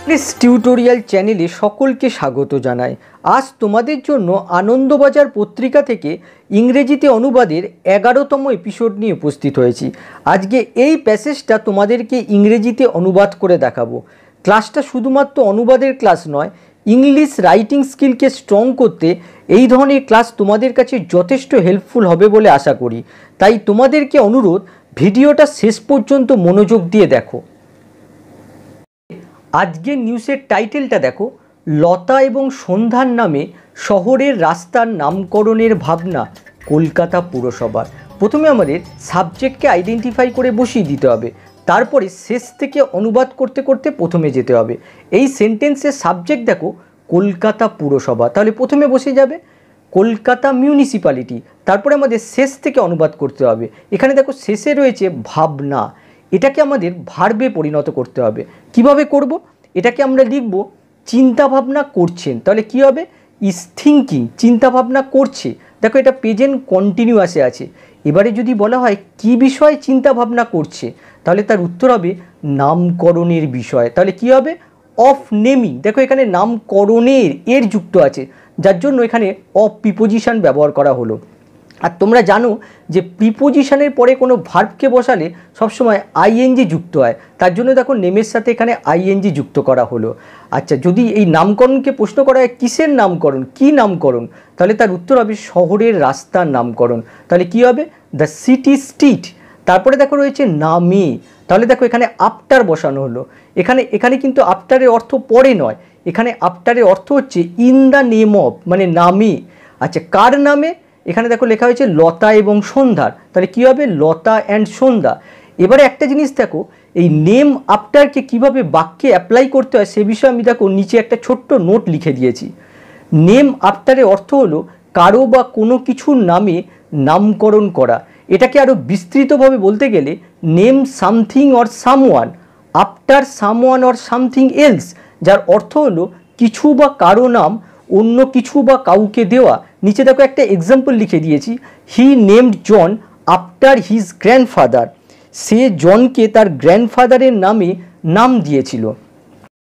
Please tutorial চ্যানেলে সকলকে স্বাগত জানাই। আজ তোমাদের জন্য আনন্দবাজার পত্রিকা থেকে ইংরেজিতে অনুবাদের 11তম এপিসোড নিয়ে উপস্থিত হয়েছি। আজকে এই প্যাসেজটা তোমাদেরকে ইংরেজিতে অনুবাদ করে দেখাবো। ক্লাসটা শুধুমাত্র অনুবাদের ক্লাস নয়, ইংলিশ রাইটিং স্কিলকে স্ট্রং করতে এই ধরনের ক্লাস তোমাদের কাছে যথেষ্ট হেল্পফুল হবে বলে আশা করি। তাই তোমাদেরকে অনুরোধ, ভিডিওটা শেষ পর্যন্ত মনোযোগ দিয়ে দেখো। আজকের নিউজের টাইটেলটা দেখো, লতা এবং সন্ধ্যার নামে শহরের রাস্তার নামকরণের ভাবনা কলকাতা পুরসভার। প্রথমে আমাদের সাবজেক্টকে আইডেন্টিফাই করে বসিয়ে দিতে হবে, তারপরে শেষ থেকে অনুবাদ করতে করতে প্রথমে যেতে হবে। এই সেন্টেন্সের সাবজেক্ট দেখো কলকাতা পুরসভা, তাহলে প্রথমে বসে যাবে কলকাতা মিউনিসিপ্যালিটি, তারপরে আমাদের শেষ থেকে অনুবাদ করতে হবে। এখানে দেখো শেষে রয়েছে ভাবনা, এটাকে আমাদের ভার্বে পরিণত করতে হবে। কিভাবে করব? এটাকে আমরা লিখব চিন্তা ভাবনা করছেন, তাহলে কি হবে? ইজ থিঙ্কিং, চিন্তা ভাবনা করছে। দেখো এটা প্রেজেন্ট কন্টিনিউয়াসে আছে। এবারে যদি বলা হয় কি বিষয়ে চিন্তা ভাবনা করছে, তাহলে তার উত্তর হবে নামকরণের বিষয়। তাহলে কি হবে? Of naming. দেখো এখানে নামকরণের এর যুক্ত আছে, যার জন্য এখানে অফ প্রিপোজিশন ব্যবহার করা হলো। আর তোমরা জানো যে প্রিপোজিশনের পরে কোনো ভার্বকে বসালে সবসময় আইএনজি যুক্ত হয়, তার জন্য দেখো নেমের সাথে এখানে আইএনজি যুক্ত করা হলো। আচ্ছা, যদি এই নামকরণকে প্রশ্ন করা হয় কিসের নামকরণ, কি নামকরণ, তাহলে তার উত্তর হবে শহরের রাস্তার নামকরণ। তাহলে কি হবে? The city street. তারপরে দেখো রয়েছে নামে, তাহলে দেখো এখানে আফটার বসানো হলো। এখানে কিন্তু আফটারের অর্থ পরে নয়, এখানে আফটারের অর্থ হচ্ছে ইন দ্য নেম অফ, মানে নামে। আচ্ছা, কার নামে? এখানে দেখো লেখা হয়েছে লতা এবং সন্ধ্যার, তাহলে কী হবে? লতা অ্যান্ড সন্ধ্যা। এবারে একটা জিনিস দেখো, এই নেম আফটারকে কিভাবে বাক্যে অ্যাপ্লাই করতে হয় সে বিষয়ে আমি দেখো নিচে একটা ছোট্ট নোট লিখে দিয়েছি। নেম আফটারের অর্থ হলো কারো বা কোনো কিছুর নামে নামকরণ করা। এটাকে আরও বিস্তৃতভাবে বলতে গেলে name something or someone after someone or something else, যার অর্থ হলো কিছু বা কারো নাম অন্য কিছু বা কাউকে দেওয়া। নিচে দেখো একটা এক্সাম্পল লিখে দিয়েছি, হি নেমড জন আফটার হিজ গ্র্যান্ডফাদার। সে জনকে তার গ্র্যান্ডফাদারের নামে নাম দিয়েছিল।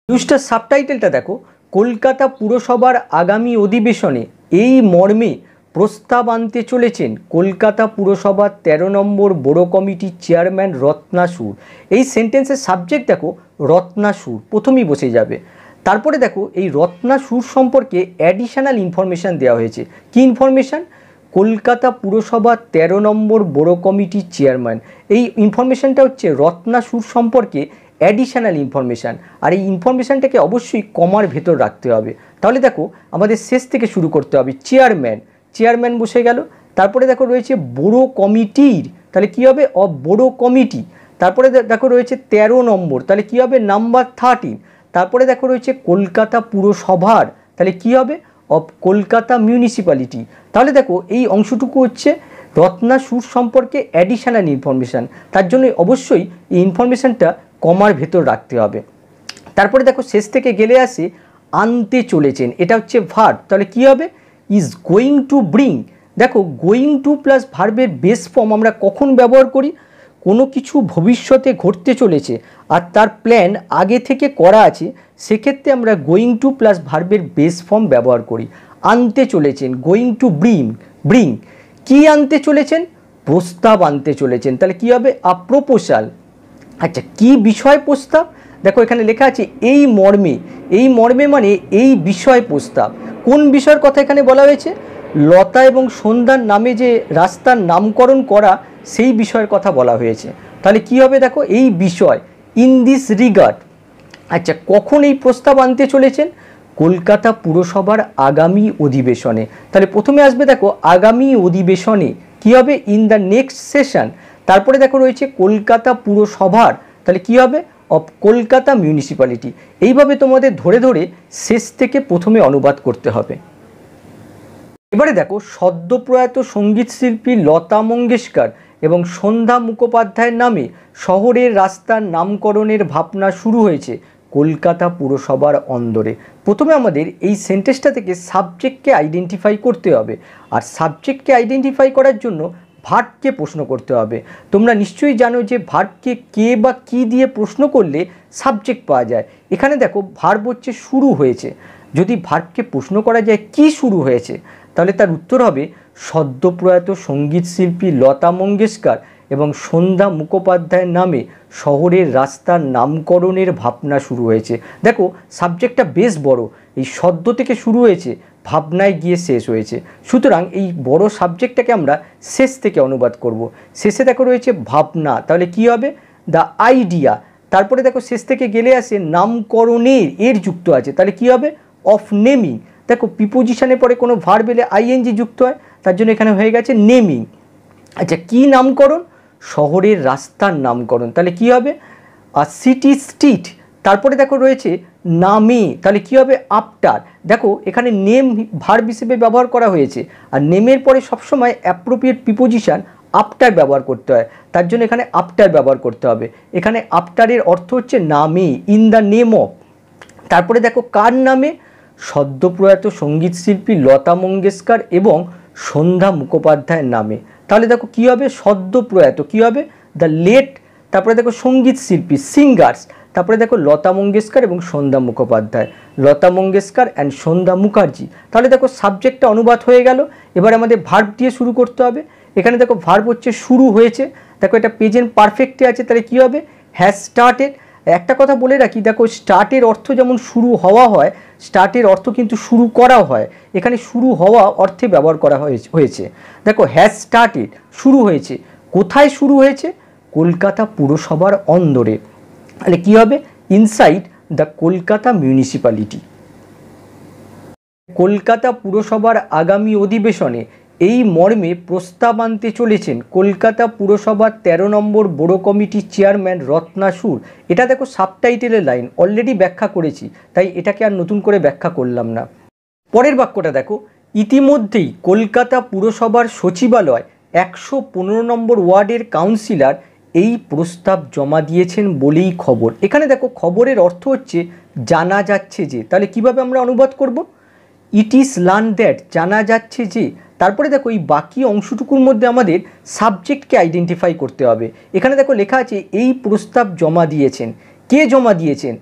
নিউজটার সাবটাইটেলটা দেখো, কলকাতা পুরসভার আগামী অধিবেশনে এই মর্মে প্রস্তাব আনতে চলেছেন কলকাতা পুরসভার 13 নম্বর বড় কমিটির চেয়ারম্যান রত্না সুর। এই সেন্টেন্সের সাবজেক্ট দেখো রত্না সুর, প্রথমেই বসে যাবে। তারপরে দেখো এই রত্না সুর সম্পর্কে অ্যাডিশনাল ইনফরমেশান দেওয়া হয়েছে। কি ইনফরমেশান? কলকাতা পুরসভার 13 নম্বর বড় কমিটির চেয়ারম্যান। এই ইনফরমেশানটা হচ্ছে রত্না সুর সম্পর্কে অ্যাডিশনাল ইনফরমেশান, আর এই ইনফরমেশানটাকে অবশ্যই কমার ভেতর রাখতে হবে। তাহলে দেখো আমাদের শেষ থেকে শুরু করতে হবে। চেয়ারম্যান বসে গেল। তারপরে দেখো রয়েছে বড় কমিটির, তাহলে কী হবে? অফ বড় কমিটি। তারপরে দেখো রয়েছে 13 নম্বর, তাহলে কী হবে? নাম্বার 13। তারপরে দেখো রয়েছে কলকাতা পুরসভার, তাহলে কী হবে? Of Kolkata municipality. তাহলে দেখো এই অংশটুকু হচ্ছে রত্না সুর সম্পর্কে অ্যাডিশনাল ইনফরমেশান, তার জন্য অবশ্যই এই ইনফরমেশানটা কমার ভেতর রাখতে হবে। তারপরে দেখো শেষ থেকে গেলে আসে আনতে চলেছেন, এটা হচ্ছে ভার্ব, তাহলে কী হবে? Is going to bring. দেখো গোয়িং টু প্লাস ভার্বের বেস ফর্ম আমরা কখন ব্যবহার করি? কোনো কিছু ভবিষ্যতে ঘটতে চলেছে আর তার প্ল্যান আগে থেকে করা আছে, সেক্ষেত্রে আমরা গোয়িং টু প্লাস ভার্বের বেস ফর্ম ব্যবহার করি। আনতে চলেছেন, গোয়িং টু ব্রিং। কি আনতে চলেছেন? প্রস্তাব আনতে চলেছেন, তাহলে কী হবে? আ প্রপোজাল। আচ্ছা, কি বিষয় প্রস্তাব? দেখো এখানে লেখা আছে এই মর্মে মানে এই বিষয় প্রস্তাব। কোন বিষয়ের কথা এখানে বলা হয়েছে? লতা এবং সন্ধ্যার নামে যে রাস্তার নামকরণ করা, সেই বিষয়ের কথা বলা হয়েছে। তাহলে কি হবে? দেখো এই বিষয়, ইন দিস রিগার্ড। আচ্ছা, কখন এই প্রস্তাব আনতে চলেছেন? কলকাতা পুরসভার আগামী অধিবেশনে। তাহলে প্রথমে আসবে দেখো আগামী অধিবেশনে, কি হবে? In the next session. তারপরে দেখো রয়েছে কলকাতা পুরসভার, তাহলে কি হবে? Of Kolkata municipality. এইভাবে তোমাদের ধরে ধরে শেষ থেকে প্রথমে অনুবাদ করতে হবে। এবারে দেখো সদ্যপ্রয়াত সঙ্গীত শিল্পী লতা মঙ্গেশকর এবং সন্ধ্যা মুখোপাধ্যায়ের নামে শহরের রাস্তার নামকরণের ভাবনা শুরু হয়েছে কলকাতা পুরসভার অন্দরে। প্রথমে আমাদের এই সেন্টেন্সটা থেকে সাবজেক্টকে আইডেন্টিফাই করতে হবে, আর সাবজেক্টকে আইডেন্টিফাই করার জন্য ভার্বকে প্রশ্ন করতে হবে। তোমরা নিশ্চয়ই জানো যে ভার্বকে কে বা কি দিয়ে প্রশ্ন করলে সাবজেক্ট পাওয়া যায়। এখানে দেখো ভার্ব হচ্ছে শুরু হয়েছে, যদি ভার্বকে প্রশ্ন করা যায় কি শুরু হয়েছে, তাহলে তার উত্তর হবে সদ্যপ্রয়াত সঙ্গীত শিল্পী লতা মঙ্গেশকর এবং সন্ধ্যা মুখোপাধ্যায়ের নামে শহরের রাস্তার নামকরণের ভাবনা শুরু হয়েছে। দেখো সাবজেক্টটা বেশ বড়, এই সদ্য থেকে শুরু হয়েছে, ভাবনায় গিয়ে শেষ হয়েছে। সুতরাং এই বড় সাবজেক্টটাকে আমরা শেষ থেকে অনুবাদ করব। শেষে দেখো রয়েছে ভাবনা, তাহলে কি হবে দ্য আইডিয়া। তারপরে দেখো শেষ থেকে গেলে আসে নামকরণের, এর যুক্ত আছে, তাহলে কি হবে অফ নেমিং। দেখো প্রিপোজিশনের পরে কোনো ভার্ব এলে আইএনজি যুক্ত হয়, তার জন্য এখানে হয়ে গেছে নেমিং। আচ্ছা কি নামকরণ, শহরের রাস্তার নামকরণ, তাহলে কি হবে সিটি স্ট্রিট। তারপরে দেখো রয়েছে নামে, তাহলে কি হবে আফটার। দেখো এখানে নেম ভার্ব হিসেবে ব্যবহার করা হয়েছে, আর নেমের পরে সবসময় অ্যাপ্রোপ্রিয়েট প্রিপোজিশন আফটার ব্যবহার করতে হয়, তার জন্য এখানে আফটার ব্যবহার করতে হবে। এখানে আফটারের অর্থ হচ্ছে নামে, ইন দ্য নেম অফ। তারপরে দেখো কার নামে, সদ্যপ্রয়াত সঙ্গীত শিল্পী লতা মঙ্গেশকর এবং সন্ধ্যা মুখোপাধ্যায়ের নামে। তাহলে দেখো কি হবে সদ্যপ্রয়াত, কি হবে দ্য লেট, তারপরে দেখো সঙ্গীত শিল্পী সিঙ্গার্স, তারপরে দেখো লতা মঙ্গেশকর এবং সন্ধ্যা মুখোপাধ্যায়, লতা মঙ্গেশকর অ্যান্ড সন্ধ্যা মুখার্জি। তাহলে দেখো সাবজেক্টটা অনুবাদ হয়ে গেল। এবার আমাদের ভার্ব দিয়ে শুরু করতে হবে। এখানে দেখো ভার্ব হচ্ছে শুরু হয়েছে, দেখো এটা প্রেজেন্ট পারফেক্টে আছে, তাহলে কি হবে হ্যাজ স্টার্টেড। একটা কথা বলে রাখি, দেখো স্টার্টের অর্থ যেমন শুরু হওয়া হয়, স্টার্টের অর্থ কিন্তু শুরু করা হয়, এখানে শুরু হওয়া অর্থে ব্যবহার করা হয়েছে। দেখো হ্যাজ স্টার্টেড শুরু হয়েছে, কোথায় শুরু হয়েছে, কলকাতা পুরসভার অন্দরে, তাহলে কি হবে inside the Kolkata municipality. Kolkata পুরসভার আগামী অধিবেশনে এই মর্মে প্রস্তাব আনতে চলেছেন কলকাতা পুরসভার 13 নম্বর বড় কমিটির চেয়ারম্যান রত্না সুর। এটা দেখো সাবটাইটেলের লাইন, অলরেডি ব্যাখ্যা করেছি, তাই এটাকে আর নতুন করে ব্যাখ্যা করলাম না। পরের বাক্যটা দেখো, ইতিমধ্যেই কলকাতা পুরসভার সচিবালয় 115 নম্বর ওয়ার্ডের কাউন্সিলর এই প্রস্তাব জমা দিয়েছেন বলেই খবর। এখানে দেখো খবরের অর্থ হচ্ছে জানা যাচ্ছে যে, তাহলে কিভাবে আমরা অনুবাদ করব, ইট ইজ লার্ন দ্যাট, জানা যাচ্ছে যে। তারপরে দেখো এই বাকি অংশটুকুর মধ্যে আমাদের সাবজেক্টকে আইডেন্টিফাই করতে হবে। এখানে দেখো লেখা আছে এই প্রস্তাব জমা দিয়েছেন, কে জমা দিয়েছেন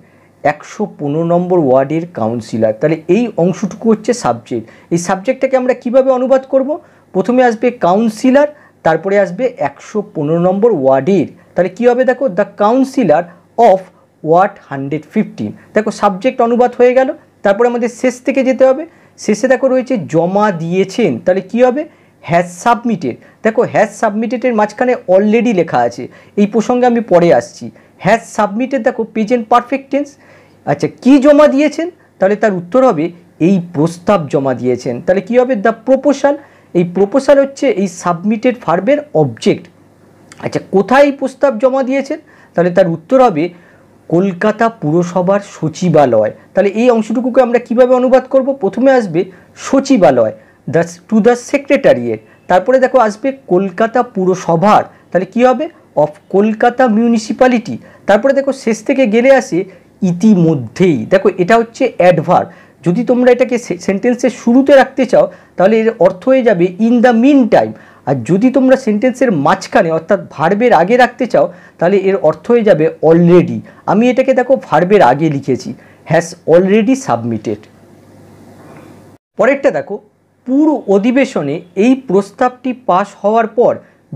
115 নম্বর ওয়ার্ডের কাউন্সিলর, তাহলে এই অংশটুকু হচ্ছে সাবজেক্ট। এই সাবজেক্টটাকে আমরা কিভাবে অনুবাদ করব, প্রথমে আসবে কাউন্সিলর, তারপরে আসবে 115 নম্বর ওয়ার্ডের, তাহলে কি হবে দেখো দ্য কাউন্সিলর অফ ওয়ার্ড 115। দেখো সাবজেক্ট অনুবাদ হয়ে গেল। তারপরে আমাদের শেষ থেকে যেতে হবে, শেষে দেখো রয়েছে জমা দিয়েছেন, তাহলে কি হবে হ্যাজ সাবমিটেড। দেখো হ্যাজ সাবমিটেডের মাঝখানে অলরেডি লেখা আছে, এই প্রসঙ্গে আমি পরে আসছি। হ্যাজ সাবমিটেড দেখো প্রেজেন্ট পারফেক্ট টেন্স। আচ্ছা কি জমা দিয়েছেন, তাহলে তার উত্তর হবে এই প্রস্তাব জমা দিয়েছেন, তাহলে কি হবে দ্য প্রপোজাল। এই প্রপোজাল হচ্ছে এই সাবমিটেড ভার্বের অবজেক্ট। আচ্ছা কোথায় এই প্রস্তাব জমা দিয়েছেন, তাহলে তার উত্তর হবে কলকাতা পুরসভার সচিবালয়। তাহলে এই অংশটুকুকে আমরা কিভাবে অনুবাদ করব, প্রথমে আসবে সচিবালয় টু দ্য সেক্রেটারিয়েট, তারপরে দেখো আসবে কলকাতা পুরসভার, তাহলে কি হবে অফ কলকাতা মিউনিসিপ্যালিটি, তারপরে দেখো শেষ থেকে গেলে আসে ইতিমধ্যেই। দেখো এটা হচ্ছে অ্যাডভার্ব, যদি তোমরা এটাকে সেন্টেন্সের শুরুতে রাখতে চাও তাহলে এর অর্থ হয়ে যাবে ইন দ্য মিন টাইম, আর যদি তোমরা সেন্টেন্সের মাঝখানে অর্থাৎ ভার্বের আগে রাখতে চাও তাহলে এর অর্থ হয়ে যাবে অলরেডি। আমি এটাকে দেখো ভার্বের আগে লিখেছি, হ্যাজ অলরেডি সাবমিটেড। পরেরটা দেখো, পুরো অধিবেশনে এই প্রস্তাবটি পাশ হওয়ার পর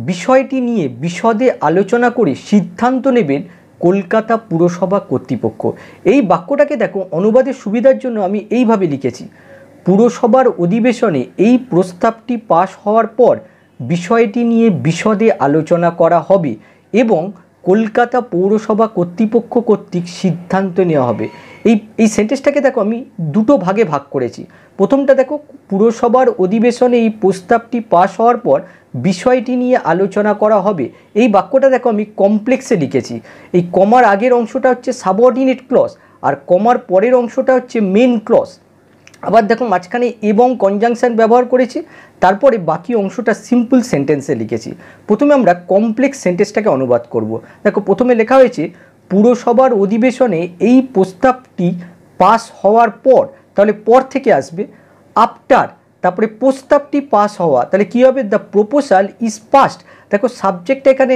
বিষয়টি নিয়ে বিশদে আলোচনা করে সিদ্ধান্ত নেবেন কলকাতা পুরসভা কর্তৃপক্ষ। এই বাক্যটাকে দেখো অনুবাদের সুবিধার জন্য আমি এইভাবে লিখেছি, পুরসভার অধিবেশনে এই প্রস্তাবটি পাশ হওয়ার পর বিষয়টি নিয়ে বিশদে আলোচনা করা হবে এবং কলকাতা পৌরসভা কর্তৃপক্ষ কর্তৃক সিদ্ধান্ত নেওয়া হবে। এই সেন্টেন্সটাকে দেখো আমি দুটো ভাগে ভাগ করেছি। প্রথমটা দেখো, পুরসভার অধিবেশনে এই প্রস্তাবটি পাশ হওয়ার পর বিষয়টি নিয়ে আলোচনা করা হবে, এই বাক্যটা দেখো আমি কমপ্লেক্সে লিখেছি। এই কমার আগের অংশটা হচ্ছে সাবঅর্ডিনেট ক্লজ, আর কমার পরের অংশটা হচ্ছে মেন ক্লজ। আবার দেখো মাঝখানে এবং কনজাংশন ব্যবহার করেছি, তারপরে বাকি অংশটা সিম্পল সেন্টেন্সে লিখেছি। প্রথমে আমরা কমপ্লেক্স সেন্টেন্সটাকে অনুবাদ করব। দেখো প্রথমে লেখা হয়েছে পুরসভার অধিবেশনে এই প্রস্তাবটি পাস হওয়ার পর, তাহলে পর থেকে আসবে আফটার তারপরে প্রস্তাবটি পাস হওয়া, তাহলে কী হবে? The proposal is passed. দেখো সাবজেক্টটা এখানে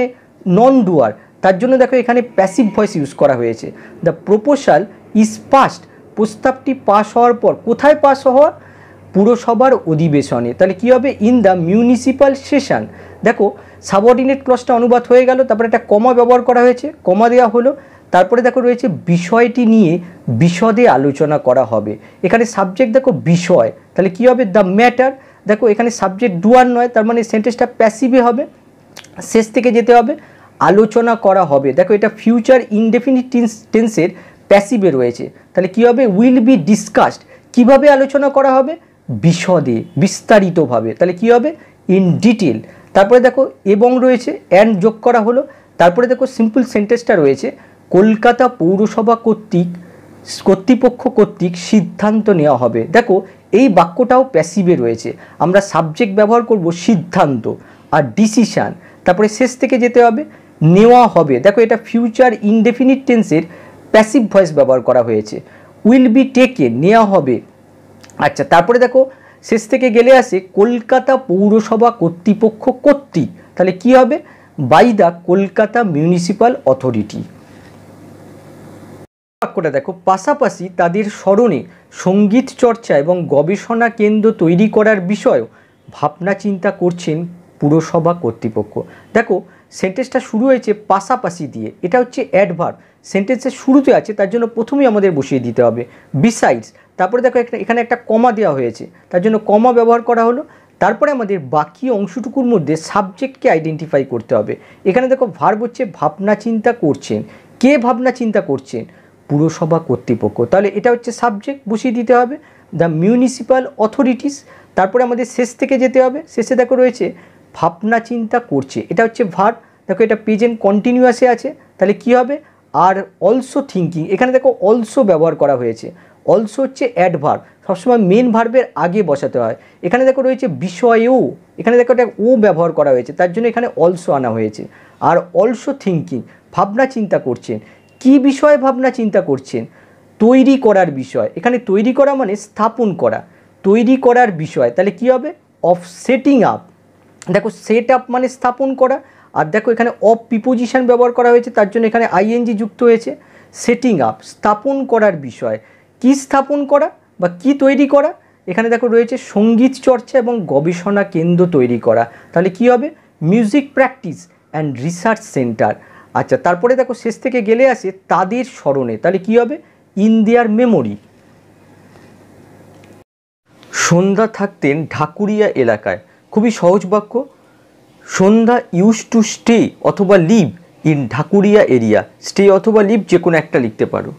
নন ডুয়ার, তার জন্য দেখো এখানে প্যাসিভ ভয়েস ইউজ করা হয়েছে। দ্য প্রপোজাল ইজ পাসড, প্রস্তাবটি পাস হওয়ার পর, কোথায় পাস হওয়া? পুরসভার অধিবেশনে। তাহলে কী হবে? In the municipal session. দেখো সাবঅর্ডিনেট ক্লজটা অনুবাদ হয়ে গেল, তারপরে একটা কমা ব্যবহার করা হয়েছে, কমা দেওয়া হলো, তারপরে দেখো রয়েছে বিষয়টি নিয়ে বিশদে আলোচনা করা হবে। এখানে সাবজেক্ট দেখো বিষয়, তাহলে কী হবে? The matter. দেখো এখানে সাবজেক্ট ডুয়ার নয়, তার মানে সেন্টেন্সটা প্যাসিভে হবে, শেষ থেকে যেতে হবে, আলোচনা করা হবে। দেখো এটা ফিউচার ইনডেফিনিট টেন্সের প্যাসিভে রয়েছে, তাহলে কী হবে? Will be discussed. কীভাবে আলোচনা করা হবে? বিশদে, বিস্তারিতভাবে, তাহলে কী হবে? In detail. তারপরে দেখো এবং রয়েছে, অ্যান্ড যোগ করা হলো, তারপরে দেখো সিম্পল সেন্টেন্সটা রয়েছে, কলকাতা পৌরসভা কর্তৃপক্ষ কর্তৃক সিদ্ধান্ত নেওয়া হবে। দেখো এই বাক্যটাও প্যাসিভে রয়েছে, আমরা সাবজেক্ট ব্যবহার করব সিদ্ধান্ত আর ডিসিশান, তারপরে শেষ থেকে যেতে হবে, নেওয়া হবে। দেখো এটা ফিউচার ইনডেফিনিট টেন্সের প্যাসিভ ভয়েস ব্যবহার করা হয়েছে, উইল বি টেকেন, নেওয়া হবে। আচ্ছা তারপরে দেখো শেষ থেকে গেলে আসে কলকাতা পৌরসভা কর্তৃপক্ষ কর্তৃক, তাহলে কি হবে? By the Kolkata municipal authority. বাক্যটা দেখো, পাশাপাশি তাদের স্মরণে সঙ্গীত চর্চা এবং গবেষণা কেন্দ্র তৈরি করার বিষয়েও ভাবনা চিন্তা করছেন পুরসভা কর্তৃপক্ষ। দেখো সেন্টেন্সটা শুরু হয়েছে পাশাপাশি দিয়ে, এটা হচ্ছে অ্যাডভার্ব, সেন্টেন্সের শুরুতে আছে, তার জন্য প্রথমেই আমাদের বসিয়ে দিতে হবে বিসাইডস। তারপরে দেখো এখানে একটা কমা দেওয়া হয়েছে, তার জন্য কমা ব্যবহার করা হলো। তারপরে আমাদের বাকি অংশটুকুর মধ্যে সাবজেক্টকে আইডেন্টিফাই করতে হবে। এখানে দেখো ভার্ব হচ্ছে ভাবনা চিন্তা করছেন, কে ভাবনা চিন্তা করছেন? পুরসভা কর্তৃপক্ষ, তাহলে এটা হচ্ছে সাবজেক্ট, বসিয়ে দিতে হবে দ্য মিউনিসিপ্যাল অথরিটিস। তারপরে আমাদের শেষ থেকে যেতে হবে, শেষে দেখো রয়েছে ভাবনা চিন্তা করছে, এটা হচ্ছে ভার্ব। দেখো এটা প্রেজেন্ট কন্টিনিউয়াসে আছে, তাহলে কি হবে? আর অলসো থিঙ্কিং, এখানে দেখো অলসো ব্যবহার করা হয়েছে, অলসো হচ্ছে অ্যাডভার্ব, সবসময় মেন ভার্বের আগে বসাতে হয়। এখানে দেখো রয়েছে বিষয়েও, এখানে দেখো এটা ও ব্যবহার করা হয়েছে, তার জন্য এখানে অলসো আনা হয়েছে। আর অলসো থিঙ্কিং, ভাবনা চিন্তা করছেন, কি বিষয়ে ভাবনা চিন্তা করছেন? তৈরি করার বিষয়, এখানে তৈরি করা মানে স্থাপন করা, তৈরি করার বিষয়, তাহলে কি হবে? Of setting up. দেখো সেট আপ মানে স্থাপন করা, আর দেখো এখানে অফ প্রিপোজিশন ব্যবহার করা হয়েছে, তার জন্য এখানে আইএনজি যুক্ত হয়েছে। সেটিং আপ স্থাপন করার বিষয়, কি স্থাপন করা বা কি তৈরি করা? এখানে দেখো রয়েছে সঙ্গীত চর্চা এবং গবেষণা কেন্দ্র তৈরি করা, তাহলে কি হবে? Music practice and research centre. আচ্ছা তারপরে দেখো শেষ থেকে গেলে আসে তাদের স্মরণে, তাহলে কি হবে? In their memory. সন্ধ্যা থাকতেন ঢাকুরিয়া এলাকায়, খুবই সহজ বাক্য। সন্ধ্যা ইউজ টু স্টে অথবা live in Dhakuria area, stay অথবা লিভ যে কোনো একটা লিখতে পারো।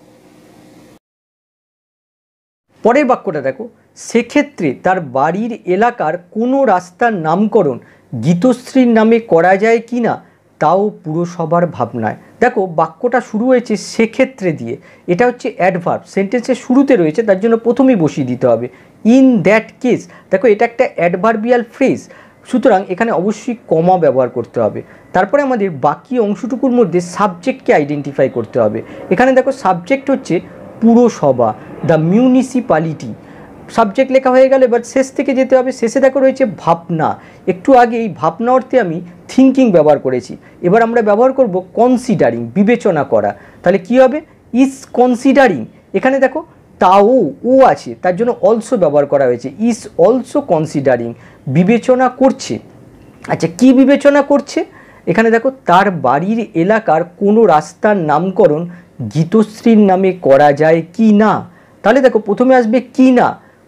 পরের বাক্যটা দেখো, সেক্ষেত্রে তার বাড়ির এলাকার কোনো রাস্তার নামকরণ গীতশ্রীর নামে করা যায় কি না তাও পুরসভার ভাবনায়। দেখো বাক্যটা শুরু হয়েছে সেক্ষেত্রে দিয়ে, এটা হচ্ছে অ্যাডভার্ব, সেন্টেন্সের শুরুতে রয়েছে, তার জন্য প্রথমেই বসিয়ে দিতে হবে ইন দ্যাট কেস। দেখো এটা একটা অ্যাডভার্বিয়াল ফ্রেজ, সুতরাং এখানে অবশ্যই কমা ব্যবহার করতে হবে। তারপরে আমাদের বাকি অংশটুকুর মধ্যে সাবজেক্টকে আইডেন্টিফাই করতে হবে। এখানে দেখো সাবজেক্ট হচ্ছে পুরসভা, দ্য মিউনিসিপ্যালিটি, সাবজেক্ট লেখা হয়ে গেলে এবার শেষ থেকে যেতে হবে, শেষে দেখো রয়েছে ভাবনা, একটু আগে এই ভাবনা অর্থে আমি থিঙ্কিং ব্যবহার করেছি, এবার আমরা ব্যবহার করব কনসিডারিং, বিবেচনা করা, তাহলে কি হবে? Is considering. এখানে দেখো তাও ও আছে, তার জন্য অলসো ব্যবহার করা হয়েছে, ইজ অলসো কনসিডারিং, বিবেচনা করছে। আচ্ছা কি বিবেচনা করছে? এখানে দেখো তার বাড়ির এলাকার কোনো রাস্তার নামকরণ গীতশ্রীর নামে করা যায় কি না, তাহলে দেখো প্রথমে আসবে কি না,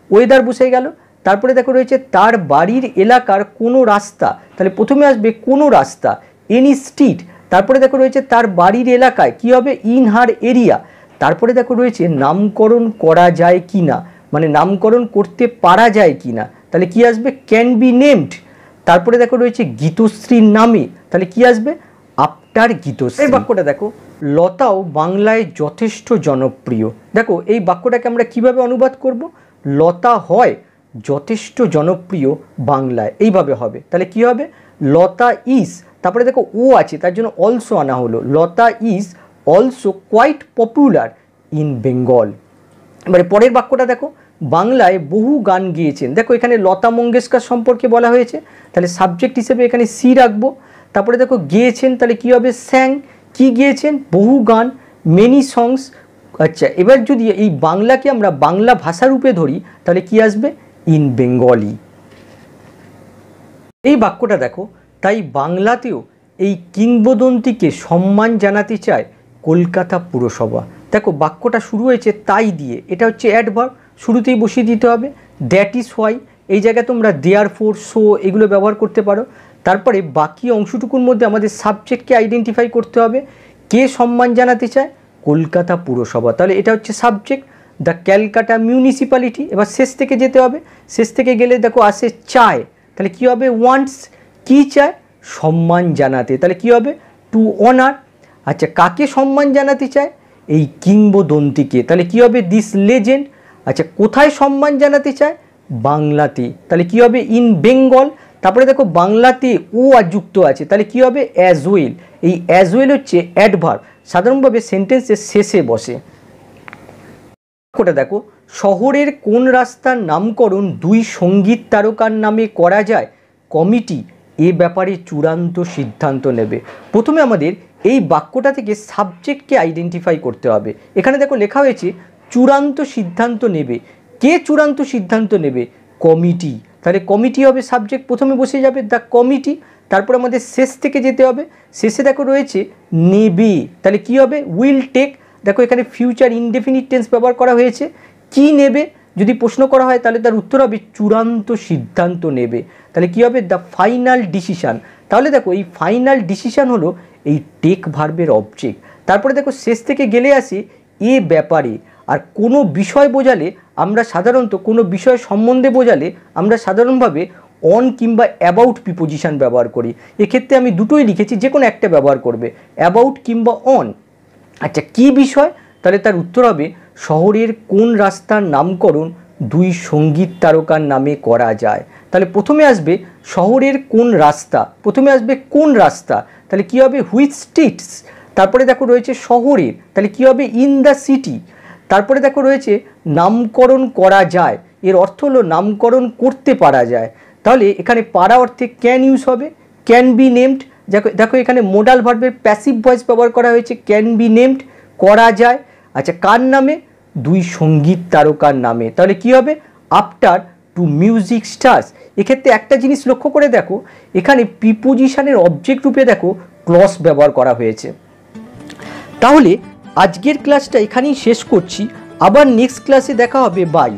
ওয়েদার বসে গেল, তারপরে দেখো রয়েছে তার বাড়ির এলাকার কোনো রাস্তা, তাহলে প্রথমে আসবে কোনো রাস্তা, এনি স্ট্রিট, তারপরে দেখো রয়েছে তার বাড়ির এলাকায় কি হবে? ইন হার এরিয়া, তারপরে দেখো রয়েছে নামকরণ করা যায় কি না, মানে নামকরণ করতে পারা যায় কি না, তাহলে কি আসবে? Can be named. তারপরে দেখো রয়েছে গীতশ্রীর নামে, তাহলে কি আসবে? আফটার গীতশ্রী। এই বাক্যটা দেখো, লতাও বাংলায় যথেষ্ট জনপ্রিয়। দেখো এই বাক্যটাকে আমরা কিভাবে অনুবাদ করব? লতা হয় যথেষ্ট জনপ্রিয় বাংলায়, এইভাবে হবে, তাহলে কি হবে? লতা ইজ, তারপরে দেখো ও আছে, তার জন্য অলসো আনা হলো, Lata is also quite popular in Bengal. এবারে পরের বাক্যটা দেখো, বাংলায় বহু গান গেয়েছেন। দেখো এখানে লতা মঙ্গেশকর সম্পর্কে বলা হয়েছে, তাহলে সাবজেক্ট হিসেবে এখানে সি রাখবো। তারপরে দেখো গেয়েছেন, তাহলে কী হবে স্যাং, কি গেয়েছেন বহু গান, মেনি সংস। আচ্ছা, এবার যদি এই বাংলাকে আমরা বাংলা ভাষারূপে ধরি তাহলে কি আসবে ইন বেঙ্গলি। এই বাক্যটা দেখো, তাই বাংলাতেও এই কিংবদন্তিকে সম্মান জানাতে চায় কলকাতা পুরসভা। দেখো বাক্যটা শুরু হয়েছে তাই দিয়ে, এটা হচ্ছে অ্যাডভার্ব, শুরুতেই বসিয়ে দিতে হবে। দ্যাট ইজ হোয়াই, এই জায়গায় তোমরা দেয়ার ফোর, সো এগুলো ব্যবহার করতে পারো। তারপরে বাকি অংশটুকুর মধ্যে আমাদের সাবজেক্টকে আইডেন্টিফাই করতে হবে। কে সম্মান জানাতে চায়? কলকাতা পুরসভা, তাহলে এটা হচ্ছে সাবজেক্ট। The Calcutta municipality. এবার শেষ থেকে যেতে হবে, শেষ থেকে গেলে দেখো আসে চায়, তাহলে কী হবে ওয়ান্টস, কী চায়? সম্মান জানাতে, তাহলে কী হবে টু অনার। আচ্ছা, কাকে সম্মান জানাতে চায়? এই কিংবদন্তিকে, তাহলে কী হবে দিস লেজেন্ড। আচ্ছা, কোথায় সম্মান জানাতে চায়? বাংলাতে, তাহলে কী হবে ইন বেঙ্গল। তারপরে দেখো বাংলাতে ও আর যুক্ত আছে, তাহলে কী হবে অ্যাজ ওয়েল। এই অ্যাজ ওয়েল হচ্ছে অ্যাডভার্ব, সাধারণভাবে সেন্টেন্সের শেষে বসে। ওটা দেখো, শহরের কোন রাস্তার নামকরণ দুই সঙ্গীত তারকার নামে করা যায়? কমিটি এ ব্যাপারে চূড়ান্ত সিদ্ধান্ত নেবে। প্রথমে আমাদের এই বাক্যটা থেকে সাবজেক্টকে আইডেন্টিফাই করতে হবে। এখানে দেখো লেখা হয়েছে চূড়ান্ত সিদ্ধান্ত নেবে। কে চূড়ান্ত সিদ্ধান্ত নেবে? কমিটি, তাহলে কমিটি হবে সাবজেক্ট, প্রথমে বসে যাবে দ্য কমিটি। তারপর আমাদের শেষ থেকে যেতে হবে, শেষে দেখো রয়েছে নেবে, তাহলে কী হবে উইল টেক। দেখো এখানে ফিউচার ইনডেফিনিট টেন্স ব্যবহার করা হয়েছে। কি নেবে যদি প্রশ্ন করা হয় তাহলে তার উত্তর হবে চূড়ান্ত সিদ্ধান্ত নেবে, তাহলে কী হবে দ্য ফাইনাল ডিসিশান। তাহলে দেখো এই ফাইনাল ডিসিশান হলো এই টেক ভার্বের অবজেক্ট। তারপরে দেখো শেষ থেকে গেলে আসি এ ব্যাপারে। আর কোনো বিষয় বোঝালে আমরা সাধারণত কোনো বিষয় সম্বন্ধে বোঝালে আমরা সাধারণভাবে অন কিংবা অ্যাবাউট প্রিপোজিশন ব্যবহার করি। এক্ষেত্রে আমি দুটোই লিখেছি, যে কোনো একটা ব্যবহার করবে, অ্যাবাউট কিংবা অন। আচ্ছা, কি বিষয়? তাহলে তার উত্তর হবে শহরের কোন রাস্তার নামকরণ দুই সঙ্গীত তারকার নামে করা যায়। তাহলে প্রথমে আসবে শহরের কোন রাস্তা, প্রথমে আসবে কোন রাস্তা, তাহলে কী হবে হুইচ স্ট্রিটস। তারপরে দেখো রয়েছে শহরের, তাহলে কী হবে ইন দ্য সিটি। তারপরে দেখো রয়েছে নামকরণ করা যায়, এর অর্থ হলো নামকরণ করতে পারা যায়। তাহলে এখানে পারা অর্থে ক্যান ইউজ হবে, ক্যান বি নেমড। দেখো এখানে মোডাল ভার্বের প্যাসিভ ভয়েস ব্যবহার করা হয়েছে, ক্যান বি নেমড, করা যায়। আচ্ছা, কার নামে? দুই সঙ্গীত তারকার নামে, তাহলে কি হবে আফটার টু মিউজিক স্টার্স। এক্ষেত্রে একটা জিনিস লক্ষ্য করে দেখো, এখানে প্রিপোজিশনের অবজেক্ট রূপে দেখো ক্লজ ব্যবহার করা হয়েছে। তাহলে আজকের ক্লাসটা এখানেই শেষ করছি, আবার নেক্সট ক্লাসে দেখা হবে, বাই।